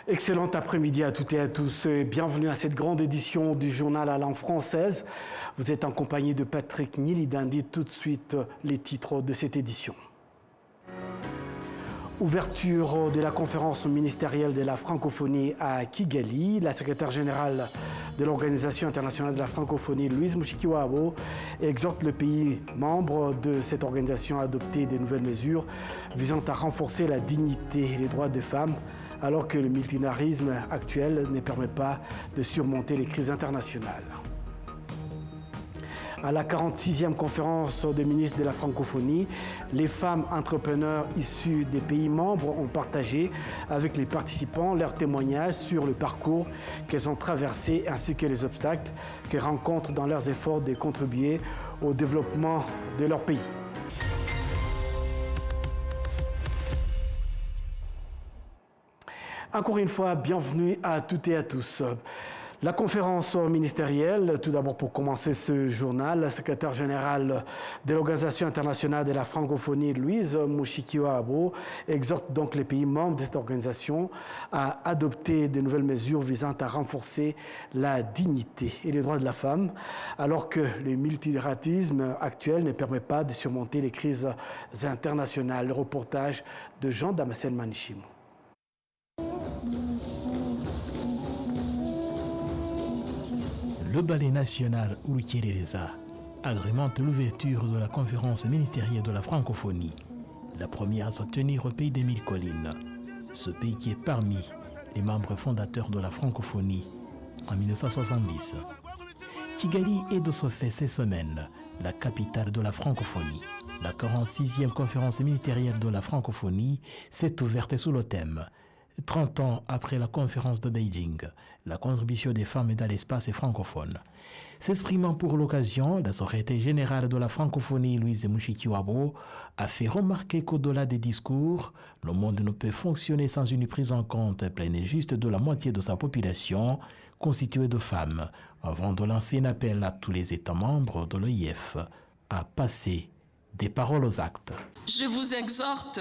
Excellent après-midi à toutes et à tous et bienvenue à cette grande édition du journal à langue française. Vous êtes en compagnie de Patrick Nilidandi. Tout de suite les titres de cette édition. Ouverture de la conférence ministérielle de la francophonie à Kigali. La secrétaire générale de l'Organisation internationale de la francophonie, Louise Mushikiwabo, exhorte le pays membre de cette organisation à adopter des nouvelles mesures visant à renforcer la dignité et les droits des femmes, alors que le multilarisme actuel ne permet pas de surmonter les crises internationales. À la 46e conférence des ministres de la francophonie, les femmes entrepreneurs issues des pays membres ont partagé avec les participants leurs témoignages sur le parcours qu'elles ont traversé ainsi que les obstacles qu'elles rencontrent dans leurs efforts de contribuer au développement de leur pays. Encore une fois, bienvenue à toutes et à tous. La conférence ministérielle, tout d'abord pour commencer ce journal, la secrétaire générale de l'Organisation internationale de la francophonie, Louise Mushikiwabo, exhorte donc les pays membres de cette organisation à adopter de nouvelles mesures visant à renforcer la dignité et les droits de la femme, alors que le multilatéralisme actuel ne permet pas de surmonter les crises internationales. Le reportage de Jean Damascène Manichimo. Le ballet national Urukerereza agrémente l'ouverture de la conférence ministérielle de la francophonie, la première à se tenir au pays des Mille Collines, ce pays qui est parmi les membres fondateurs de la francophonie en 1970. Kigali est de ce fait ces semaines la capitale de la francophonie. La 46e conférence ministérielle de la francophonie s'est ouverte sous le thème 30 ans après la conférence de Beijing, la contribution des femmes dans l'espace francophone. S'exprimant pour l'occasion, la secrétaire générale de la francophonie, Louise Mushikiwabo, a fait remarquer qu'au-delà des discours, le monde ne peut fonctionner sans une prise en compte pleine et juste de la moitié de sa population, constituée de femmes, avant de lancer un appel à tous les États membres de l'OIF à passer des paroles aux actes. Je vous exhorte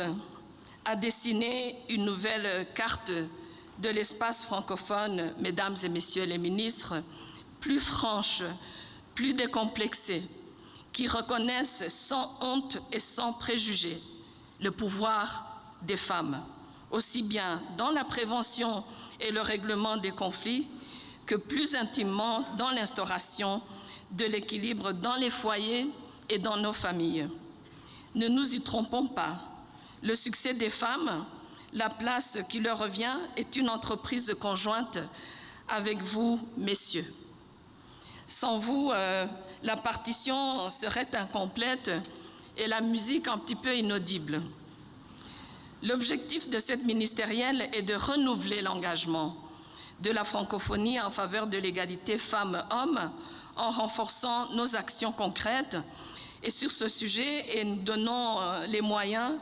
à dessiner une nouvelle carte de l'espace francophone, mesdames et messieurs les ministres, plus franche, plus décomplexée, qui reconnaisse sans honte et sans préjugés le pouvoir des femmes, aussi bien dans la prévention et le règlement des conflits que plus intimement dans l'instauration de l'équilibre dans les foyers et dans nos familles. Ne nous y trompons pas. Le succès des femmes, la place qui leur revient, est une entreprise conjointe avec vous, messieurs. Sans vous, la partition serait incomplète et la musique un petit peu inaudible. L'objectif de cette ministérielle est de renouveler l'engagement de la francophonie en faveur de l'égalité femmes-hommes en renforçant nos actions concrètes et sur ce sujet et nous donnons les moyens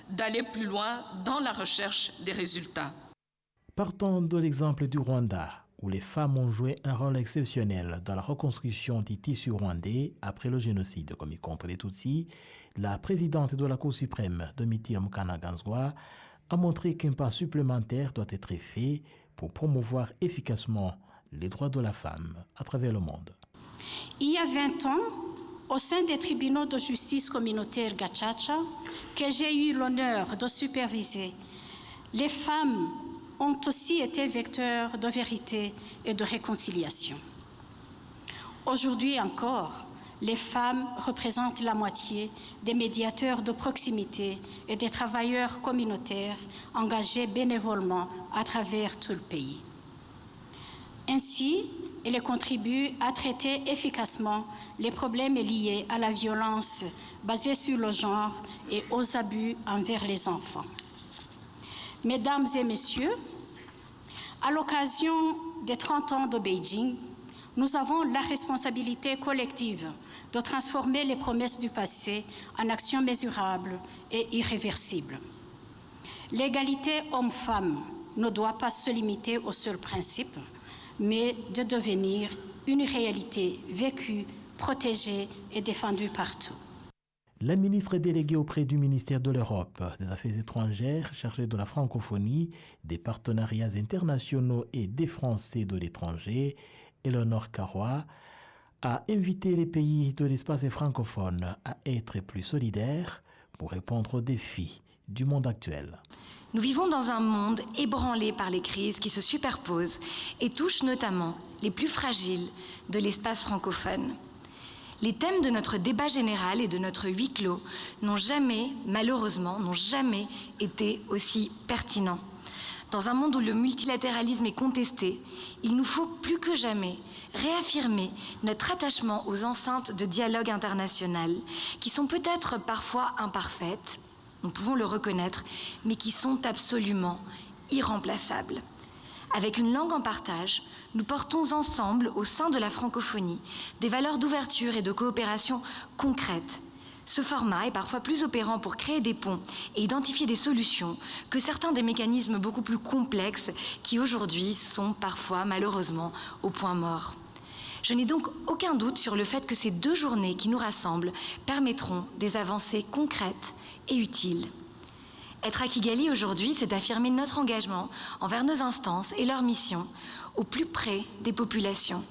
d'aller plus loin dans la recherche des résultats. Partons de l'exemple du Rwanda, où les femmes ont joué un rôle exceptionnel dans la reconstruction du tissu rwandais après le génocide commis contre les Tutsis. La présidente de la Cour suprême, Domitille Mukanaganzwa, a montré qu'un pas supplémentaire doit être fait pour promouvoir efficacement les droits de la femme à travers le monde. Il y a 20 ans, au sein des tribunaux de justice communautaire Gacaca, que j'ai eu l'honneur de superviser, les femmes ont aussi été vecteurs de vérité et de réconciliation. Aujourd'hui encore, les femmes représentent la moitié des médiateurs de proximité et des travailleurs communautaires engagés bénévolement à travers tout le pays. Ainsi, elles contribuent à traiter efficacement les problèmes liés à la violence basée sur le genre et aux abus envers les enfants. Mesdames et messieurs, à l'occasion des 30 ans de Beijing, nous avons la responsabilité collective de transformer les promesses du passé en actions mesurables et irréversibles. L'égalité homme-femme ne doit pas se limiter au seul principe, mais de devenir une réalité vécue, protégée et défendue partout. La ministre déléguée auprès du ministère de l'Europe, des Affaires étrangères, chargée de la francophonie, des partenariats internationaux et des Français de l'étranger, Eleonore Carrois, a invité les pays de l'espace francophone à être plus solidaires pour répondre aux défis du monde actuel. Nous vivons dans un monde ébranlé par les crises qui se superposent et touchent notamment les plus fragiles de l'espace francophone. Les thèmes de notre débat général et de notre huis clos n'ont jamais, malheureusement, été aussi pertinents. Dans un monde où le multilatéralisme est contesté, il nous faut plus que jamais réaffirmer notre attachement aux enceintes de dialogue international qui sont peut-être parfois imparfaites, nous pouvons le reconnaître, mais qui sont absolument irremplaçables. Avec une langue en partage, nous portons ensemble, au sein de la francophonie, des valeurs d'ouverture et de coopération concrètes. Ce format est parfois plus opérant pour créer des ponts et identifier des solutions que certains des mécanismes beaucoup plus complexes qui aujourd'hui sont parfois, malheureusement, au point mort. Je n'ai donc aucun doute sur le fait que ces 2 journées qui nous rassemblent permettront des avancées concrètes et utiles. Être à Kigali aujourd'hui, c'est affirmer notre engagement envers nos instances et leurs missions au plus près des populations.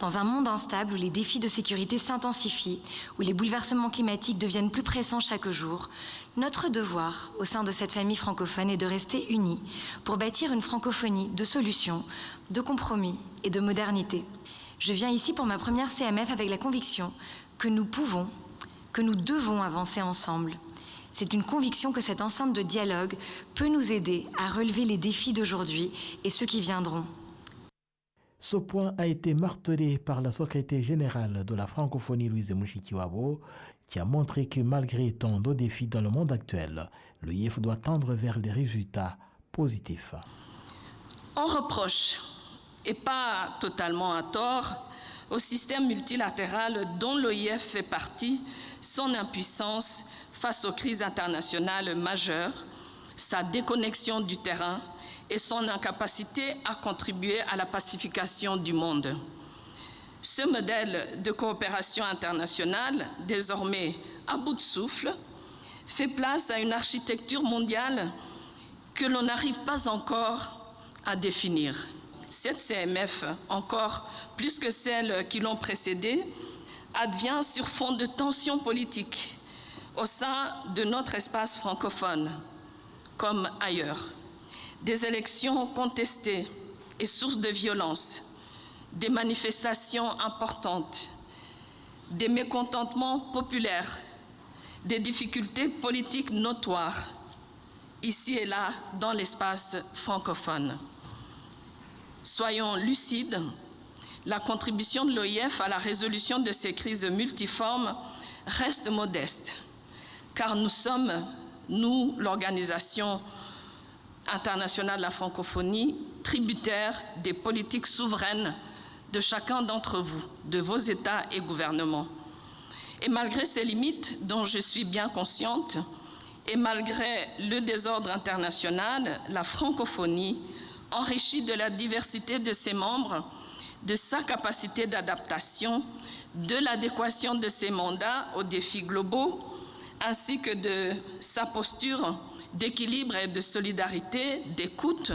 Dans un monde instable où les défis de sécurité s'intensifient, où les bouleversements climatiques deviennent plus pressants chaque jour, notre devoir au sein de cette famille francophone est de rester unis pour bâtir une francophonie de solutions, de compromis et de modernité. Je viens ici pour ma première CMF avec la conviction que nous pouvons, que nous devons avancer ensemble. C'est une conviction que cette enceinte de dialogue peut nous aider à relever les défis d'aujourd'hui et ceux qui viendront. Ce point a été martelé par la secrétaire générale de la francophonie, Louise Mushikiwabo, qui a montré que malgré tant de défis dans le monde actuel, l'OIF doit tendre vers des résultats positifs. On reproche, et pas totalement à tort, au système multilatéral dont l'OIF fait partie, son impuissance face aux crises internationales majeures, sa déconnexion du terrain et son incapacité à contribuer à la pacification du monde. Ce modèle de coopération internationale, désormais à bout de souffle, fait place à une architecture mondiale que l'on n'arrive pas encore à définir. Cette CMF, encore plus que celles qui l'ont précédée, advient sur fond de tensions politiques au sein de notre espace francophone, comme ailleurs. Des élections contestées et sources de violence, des manifestations importantes, des mécontentements populaires, des difficultés politiques notoires, ici et là dans l'espace francophone. Soyons lucides, la contribution de l'OIF à la résolution de ces crises multiformes reste modeste, car nous sommes, nous, l'Organisation internationale de la francophonie, tributaires des politiques souveraines de chacun d'entre vous, de vos États et gouvernements. Et malgré ces limites dont je suis bien consciente, et malgré le désordre international, la francophonie, enrichie de la diversité de ses membres, de sa capacité d'adaptation, de l'adéquation de ses mandats aux défis globaux, ainsi que de sa posture d'équilibre et de solidarité, d'écoute,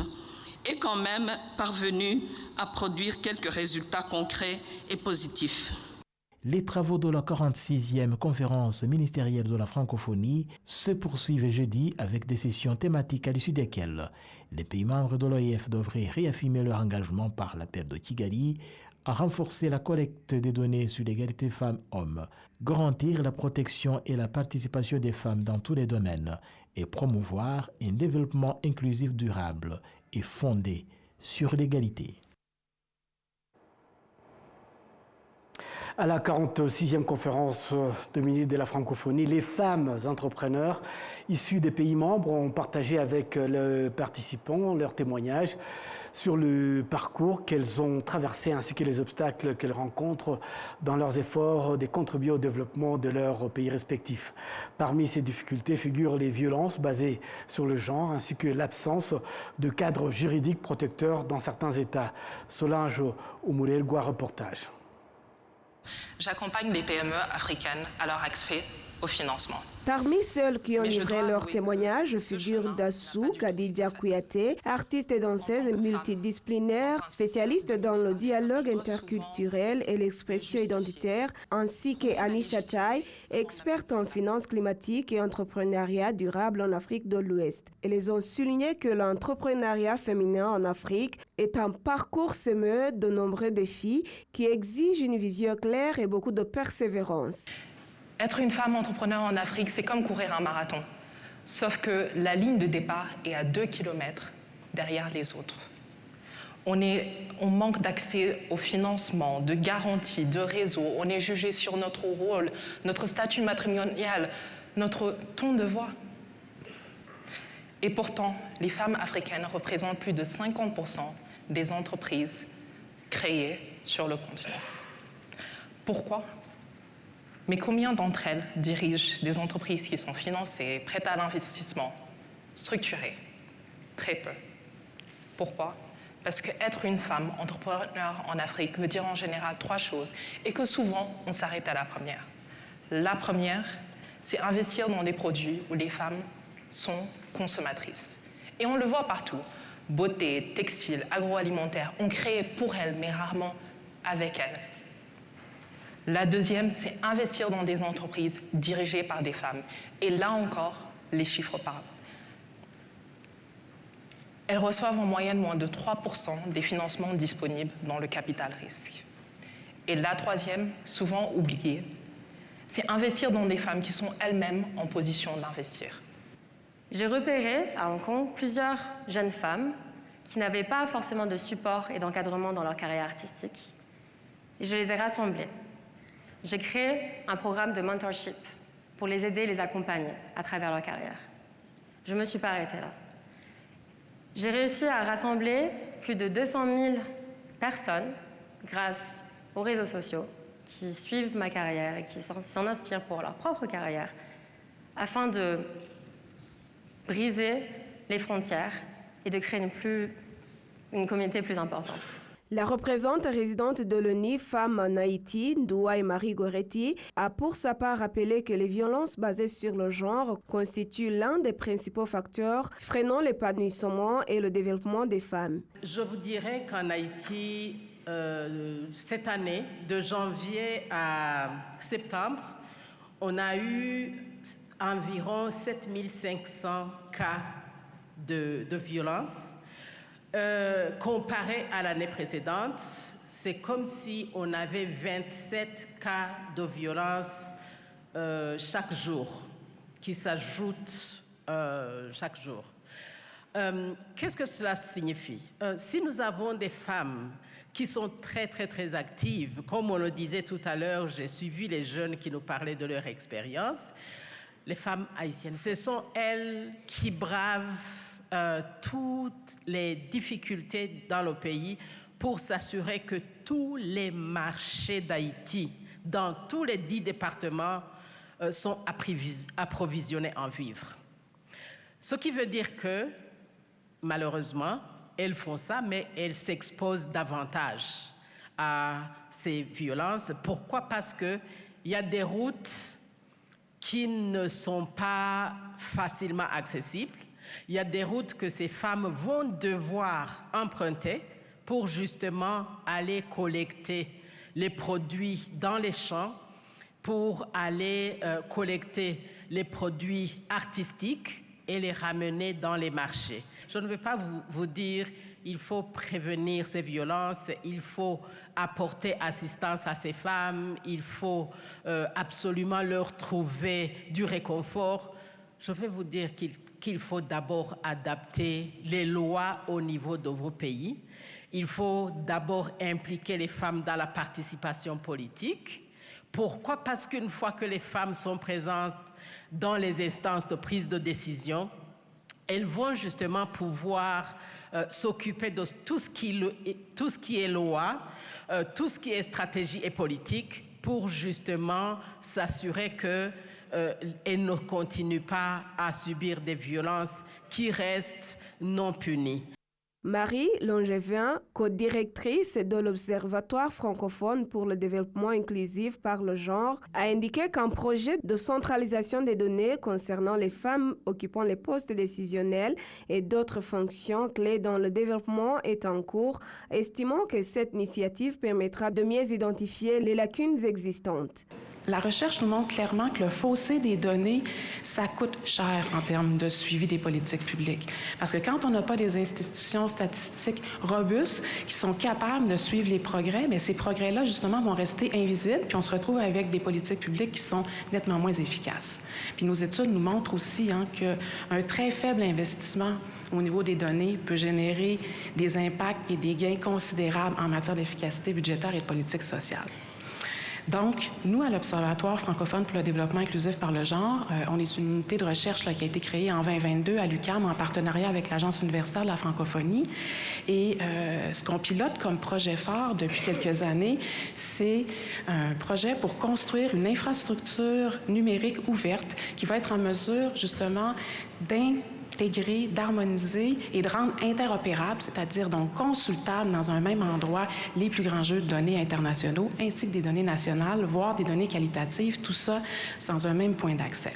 est quand même parvenue à produire quelques résultats concrets et positifs. Les travaux de la 46e conférence ministérielle de la francophonie se poursuivent jeudi avec des sessions thématiques à l'issue desquelles les pays membres de l'OIF devraient réaffirmer leur engagement par l'appel de Kigali à renforcer la collecte des données sur l'égalité femmes-hommes, garantir la protection et la participation des femmes dans tous les domaines et promouvoir un développement inclusif durable et fondé sur l'égalité. À la 46e conférence de ministres de la francophonie, les femmes entrepreneurs issues des pays membres ont partagé avec les participants leurs témoignages sur le parcours qu'elles ont traversé ainsi que les obstacles qu'elles rencontrent dans leurs efforts de contribuer au développement de leurs pays respectifs. Parmi ces difficultés figurent les violences basées sur le genre ainsi que l'absence de cadre juridique protecteur dans certains États. Solange Oumoulielgoua, reportage. J'accompagne les PME africaines à leur accès au financement. Parmi celles qui ont Mais je livré dois leur avouer témoignage que ce figure chemin Dassou n'a pas du tout Kadidja été Kouyaté, artiste et danseuse multidisciplinaire, spécialiste dans le dialogue interculturel et l'expression identitaire, ainsi qu'Annie Chataï, experte en finances climatiques et entrepreneuriat durable en Afrique de l'Ouest. Elles ont souligné que l'entrepreneuriat féminin en Afrique est un parcours semé de nombreux défis qui exigent une vision claire et beaucoup de persévérance. Être une femme entrepreneur en Afrique, c'est comme courir un marathon. Sauf que la ligne de départ est à 2 km derrière les autres. On manque d'accès au financement, de garanties, de réseaux. On est jugé sur notre rôle, notre statut matrimonial, notre ton de voix. Et pourtant, les femmes africaines représentent plus de 50% des entreprises créées sur le continent. Pourquoi ? Mais combien d'entre elles dirigent des entreprises qui sont financées, prêtes à l'investissement, structurées? Très peu. Pourquoi? Parce qu'être une femme entrepreneur en Afrique veut dire en général 3 choses et que souvent, on s'arrête à la première. La première, c'est investir dans des produits où les femmes sont consommatrices. Et on le voit partout. Beauté, textile, agroalimentaire, on crée pour elles, mais rarement avec elles. La deuxième, c'est investir dans des entreprises dirigées par des femmes. Et là encore, les chiffres parlent. Elles reçoivent en moyenne moins de 3% des financements disponibles dans le capital risque. Et la troisième, souvent oubliée, c'est investir dans des femmes qui sont elles-mêmes en position d'investir. J'ai repéré à Hong Kong plusieurs jeunes femmes qui n'avaient pas forcément de support et d'encadrement dans leur carrière artistique. Et je les ai rassemblées. J'ai créé un programme de mentorship pour les aider et les accompagner à travers leur carrière. Je ne me suis pas arrêtée là. J'ai réussi à rassembler plus de 200 000 personnes grâce aux réseaux sociaux qui suivent ma carrière et qui s'en inspirent pour leur propre carrière afin de briser les frontières et de créer une communauté plus importante. La représentante résidente de l'ONU Femmes en Haïti, Ndouaï Marie Goretti, a pour sa part rappelé que les violences basées sur le genre constituent l'un des principaux facteurs freinant l'épanouissement et le développement des femmes. Je vous dirais qu'en Haïti, cette année, de janvier à septembre, on a eu environ 7500 cas de violence. Comparé à l'année précédente, c'est comme si on avait 27 cas de violence chaque jour, qui s'ajoutent chaque jour. Qu'est-ce que cela signifie? Si nous avons des femmes qui sont très, très, très actives, comme on le disait tout à l'heure, j'ai suivi les jeunes qui nous parlaient de leur expérience, les femmes haïtiennes, ce sont elles qui bravent toutes les difficultés dans le pays pour s'assurer que tous les marchés d'Haïti, dans tous les 10 départements, sont approvisionnés en vivres. Ce qui veut dire que, malheureusement, elles font ça, mais elles s'exposent davantage à ces violences. Pourquoi? Parce qu'il y a des routes qui ne sont pas facilement accessibles. Il y a des routes que ces femmes vont devoir emprunter pour justement aller collecter les produits dans les champs, pour aller collecter les produits artistiques et les ramener dans les marchés. Je ne vais pas vous dire il faut prévenir ces violences, il faut apporter assistance à ces femmes, il faut absolument leur trouver du réconfort. Je vais vous dire qu'il faut d'abord adapter les lois au niveau de vos pays. Il faut d'abord impliquer les femmes dans la participation politique. Pourquoi? Parce qu'une fois que les femmes sont présentes dans les instances de prise de décision, elles vont justement pouvoir s'occuper de tout ce qui est loi, tout ce qui est stratégie et politique pour justement s'assurer que elles ne continuent pas à subir des violences qui restent non punies. Marie Longevin, co-directrice de l'Observatoire francophone pour le développement inclusif par le genre, a indiqué qu'un projet de centralisation des données concernant les femmes occupant les postes décisionnels et d'autres fonctions clés dans le développement est en cours, estimant que cette initiative permettra de mieux identifier les lacunes existantes. La recherche nous montre clairement que le fossé des données, ça coûte cher en termes de suivi des politiques publiques. Parce que quand on n'a pas des institutions statistiques robustes qui sont capables de suivre les progrès, bien, ces progrès-là, justement, vont rester invisibles, puis on se retrouve avec des politiques publiques qui sont nettement moins efficaces. Puis nos études nous montrent aussi qu'un très faible investissement au niveau des données peut générer des impacts et des gains considérables en matière d'efficacité budgétaire et de politique sociale. Donc, nous, à l'Observatoire francophone pour le développement inclusif par le genre, on est une unité de recherche qui a été créée en 2022 à l'UQAM en partenariat avec l'Agence universitaire de la francophonie. Et ce qu'on pilote comme projet phare depuis quelques années, c'est un projet pour construire une infrastructure numérique ouverte qui va être en mesure, justement, d'intégrer, d'harmoniser et de rendre interopérable, c'est-à-dire donc consultable dans un même endroit, les plus grands jeux de données internationaux, ainsi que des données nationales, voire des données qualitatives, tout ça dans un même point d'accès.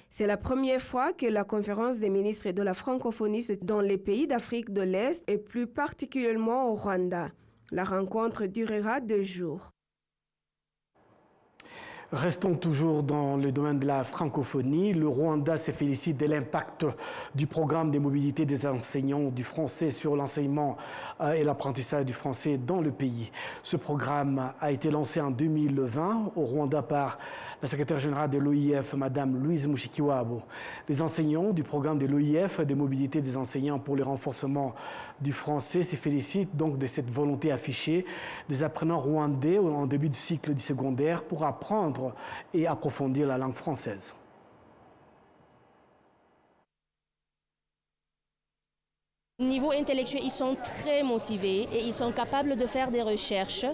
C'est la première fois que la conférence des ministres de la francophonie se tient dans les pays d'Afrique de l'Est et plus particulièrement au Rwanda. La rencontre durera 2 jours. Restons toujours dans le domaine de la francophonie. Le Rwanda se félicite de l'impact du programme de mobilité des enseignants du français sur l'enseignement et l'apprentissage du français dans le pays. Ce programme a été lancé en 2020 au Rwanda par la secrétaire générale de l'OIF, Mme Louise Mushikiwabo. Les enseignants du programme de l'OIF de mobilité des enseignants pour le renforcement du français se félicitent donc de cette volonté affichée des apprenants rwandais en début du cycle du secondaire pour apprendre et approfondir la langue française. Niveau intellectuel, ils sont très motivés et ils sont capables de faire des recherches.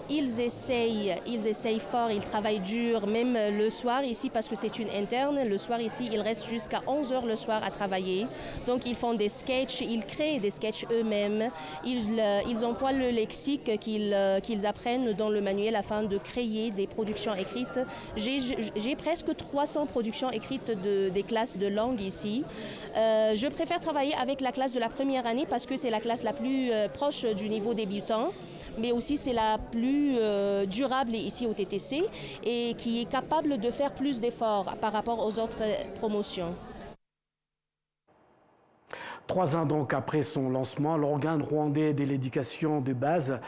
Ils essayent fort, ils travaillent dur, même le soir ici, parce que c'est une interne. Le soir ici, ils restent jusqu'à 11 heures le soir à travailler. Donc, ils font des sketchs, ils créent des sketchs eux-mêmes. Ils emploient le lexique qu'ils apprennent dans le manuel afin de créer des productions écrites. J'ai presque 300 productions écrites des classes de langue ici. Je préfère travailler avec la classe de la première année parce que c'est la classe la plus proche du niveau débutant, mais aussi c'est la plus durable ici au TTC et qui est capable de faire plus d'efforts par rapport aux autres promotions. 3 ans donc après son lancement, l'organe rwandais de l'éducation de base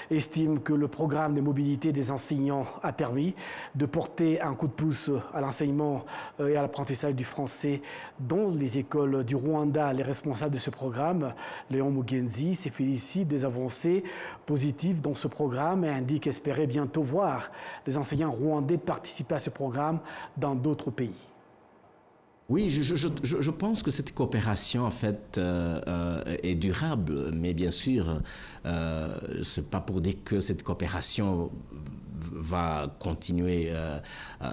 estime que le programme de mobilité des enseignants a permis de porter un coup de pouce à l'enseignement et à l'apprentissage du français dans les écoles du Rwanda. Les responsables de ce programme, Léon Mugenzi, se félicite des avancées positives dans ce programme et indique espérer bientôt voir les enseignants rwandais participer à ce programme dans d'autres pays. Oui, je pense que cette coopération, en fait, est durable, mais bien sûr, ce n'est pas pour dire que cette coopération va continuer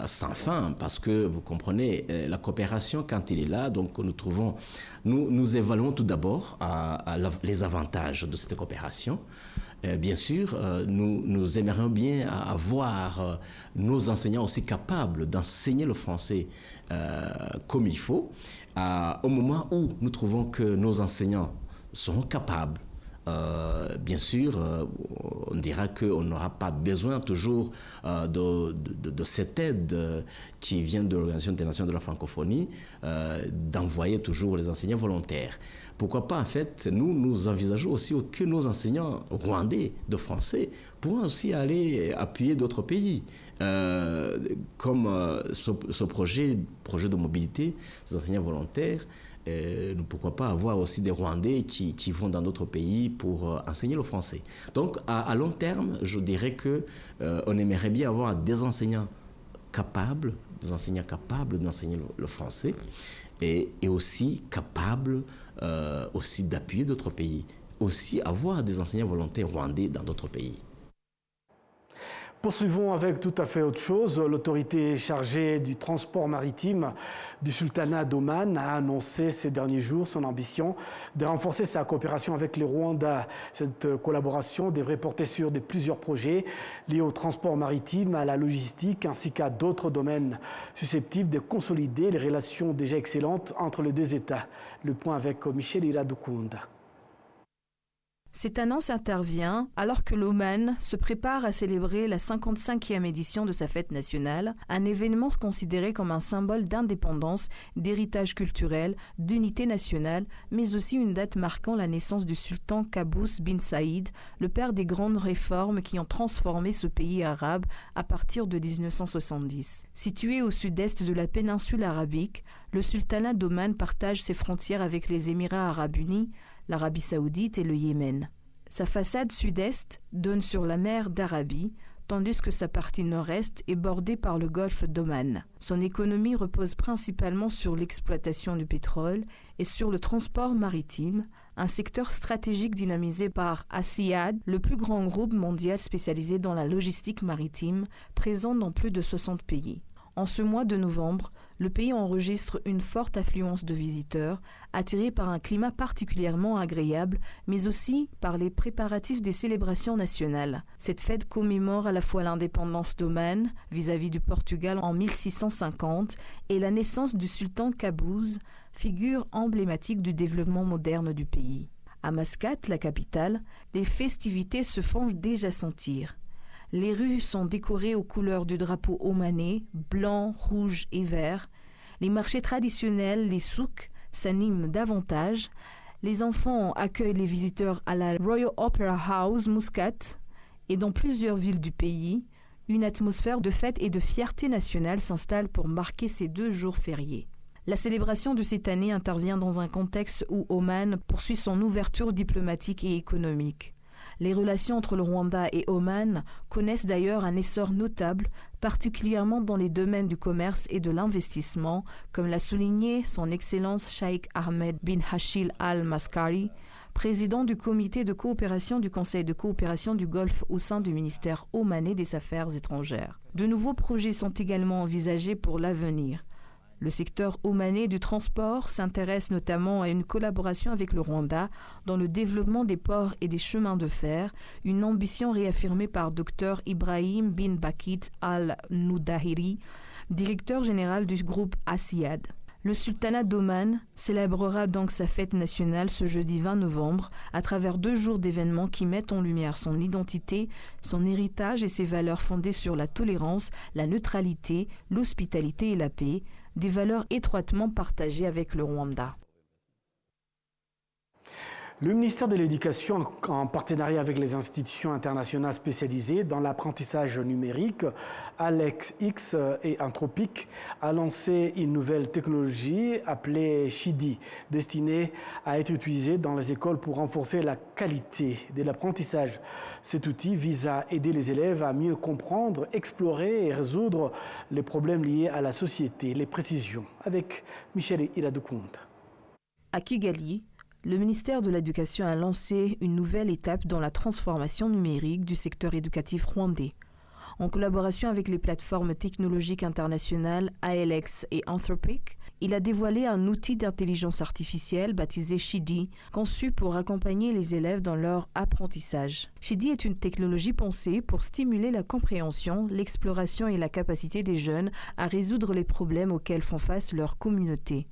sans fin, parce que, vous comprenez, la coopération, quand il est là, donc nous évaluons tout d'abord les avantages de cette coopération. Bien sûr, nous aimerions bien avoir nos enseignants aussi capables d'enseigner le français comme il faut, au moment où nous trouvons que nos enseignants seront capables. Bien sûr, on dira qu'on n'aura pas besoin toujours de cette aide qui vient de l'Organisation internationale de la francophonie, d'envoyer toujours les enseignants volontaires. Pourquoi pas, en fait, nous envisageons aussi que nos enseignants rwandais de français pourront aussi aller appuyer d'autres pays, comme ce projet de mobilité des enseignants volontaires. Pourquoi pas avoir aussi des Rwandais qui vont dans d'autres pays pour enseigner le français. Donc, à long terme, je dirais qu'on aimerait bien avoir des enseignants capables d'enseigner le français et aussi capables aussi d'appuyer d'autres pays. Aussi avoir des enseignants volontaires rwandais dans d'autres pays. Poursuivons avec tout à fait autre chose. L'autorité chargée du transport maritime du sultanat d'Oman a annoncé ces derniers jours son ambition de renforcer sa coopération avec le Rwanda. Cette collaboration devrait porter sur plusieurs projets liés au transport maritime, à la logistique ainsi qu'à d'autres domaines susceptibles de consolider les relations déjà excellentes entre les deux États. Le point avec Michel Iradukunda. Cette annonce intervient alors que l'Oman se prépare à célébrer la 55e édition de sa fête nationale, un événement considéré comme un symbole d'indépendance, d'héritage culturel, d'unité nationale, mais aussi une date marquant la naissance du sultan Qaboos bin Saïd, le père des grandes réformes qui ont transformé ce pays arabe à partir de 1970. Situé au sud-est de la péninsule arabique, le sultanat d'Oman partage ses frontières avec les Émirats arabes unis, l'Arabie saoudite et le Yémen. Sa façade sud-est donne sur la mer d'Arabie, tandis que sa partie nord-est est bordée par le golfe d'Oman. Son économie repose principalement sur l'exploitation du pétrole et sur le transport maritime, un secteur stratégique dynamisé par Asiyad, le plus grand groupe mondial spécialisé dans la logistique maritime, présent dans plus de 60 pays. En ce mois de novembre, le pays enregistre une forte affluence de visiteurs, attirés par un climat particulièrement agréable, mais aussi par les préparatifs des célébrations nationales. Cette fête commémore à la fois l'indépendance d'Oman vis-à-vis du Portugal en 1650 et la naissance du sultan Qaboos, figure emblématique du développement moderne du pays. À Mascate, la capitale, les festivités se font déjà sentir. Les rues sont décorées aux couleurs du drapeau omanais, blanc, rouge et vert. Les marchés traditionnels, les souks, s'animent davantage. Les enfants accueillent les visiteurs à la Royal Opera House, Muscat, et dans plusieurs villes du pays, une atmosphère de fête et de fierté nationale s'installe pour marquer ces 2 jours fériés. La célébration de cette année intervient dans un contexte où Oman poursuit son ouverture diplomatique et économique. Les relations entre le Rwanda et Oman connaissent d'ailleurs un essor notable, particulièrement dans les domaines du commerce et de l'investissement, comme l'a souligné son Excellence Sheikh Ahmed bin Hashil al-Maskari, président du comité de coopération du Conseil de coopération du Golfe au sein du ministère omanais des Affaires étrangères. De nouveaux projets sont également envisagés pour l'avenir. Le secteur omanais du transport s'intéresse notamment à une collaboration avec le Rwanda dans le développement des ports et des chemins de fer, une ambition réaffirmée par Dr Ibrahim bin Bakit al-Noudahiri, directeur général du groupe Asiyad. Le sultanat d'Oman célébrera donc sa fête nationale ce jeudi 20 novembre à travers 2 jours d'événements qui mettent en lumière son identité, son héritage et ses valeurs fondées sur la tolérance, la neutralité, l'hospitalité et la paix, des valeurs étroitement partagées avec le Rwanda. Le ministère de l'Éducation, en partenariat avec les institutions internationales spécialisées dans l'apprentissage numérique, AlexX et Anthropic, a lancé une nouvelle technologie appelée Shidi, destinée à être utilisée dans les écoles pour renforcer la qualité de l'apprentissage. Cet outil vise à aider les élèves à mieux comprendre, explorer et résoudre les problèmes liés à la société. Les précisions avec Michel Iradukunda. À Kigali, le ministère de l'Éducation a lancé une nouvelle étape dans la transformation numérique du secteur éducatif rwandais. En collaboration avec les plateformes technologiques internationales ALX et Anthropic, il a dévoilé un outil d'intelligence artificielle baptisé Shidi, conçu pour accompagner les élèves dans leur apprentissage. Shidi est une technologie pensée pour stimuler la compréhension, l'exploration et la capacité des jeunes à résoudre les problèmes auxquels font face leur communauté.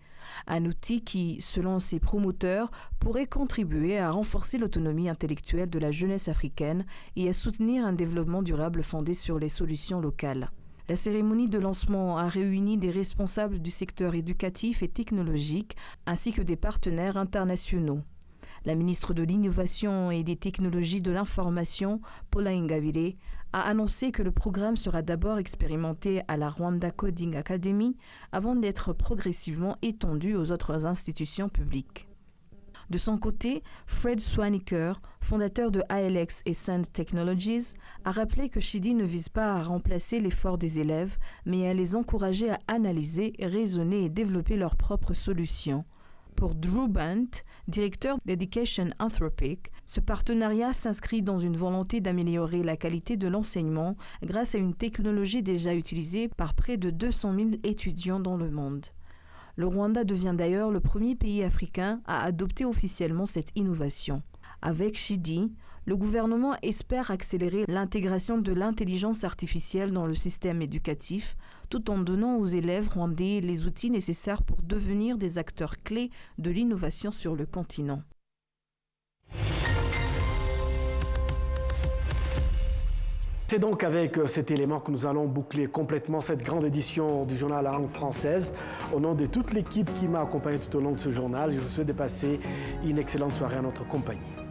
Un outil qui, selon ses promoteurs, pourrait contribuer à renforcer l'autonomie intellectuelle de la jeunesse africaine et à soutenir un développement durable fondé sur les solutions locales. La cérémonie de lancement a réuni des responsables du secteur éducatif et technologique ainsi que des partenaires internationaux. La ministre de l'Innovation et des Technologies de l'Information, Paula Ingabire, a annoncé que le programme sera d'abord expérimenté à la Rwanda Coding Academy avant d'être progressivement étendu aux autres institutions publiques. De son côté, Fred Swaniker, fondateur de ALX et Sand Technologies, a rappelé que Shidi ne vise pas à remplacer l'effort des élèves, mais à les encourager à analyser, raisonner et développer leurs propres solutions. Pour Drew Bent, directeur d'Education Anthropic, ce partenariat s'inscrit dans une volonté d'améliorer la qualité de l'enseignement grâce à une technologie déjà utilisée par près de 200 000 étudiants dans le monde. Le Rwanda devient d'ailleurs le premier pays africain à adopter officiellement cette innovation. Avec Shidi, le gouvernement espère accélérer l'intégration de l'intelligence artificielle dans le système éducatif, tout en donnant aux élèves rwandais les outils nécessaires pour devenir des acteurs clés de l'innovation sur le continent. C'est donc avec cet élément que nous allons boucler complètement cette grande édition du journal à langue française. Au nom de toute l'équipe qui m'a accompagné tout au long de ce journal, je vous souhaite de passer une excellente soirée en notre compagnie.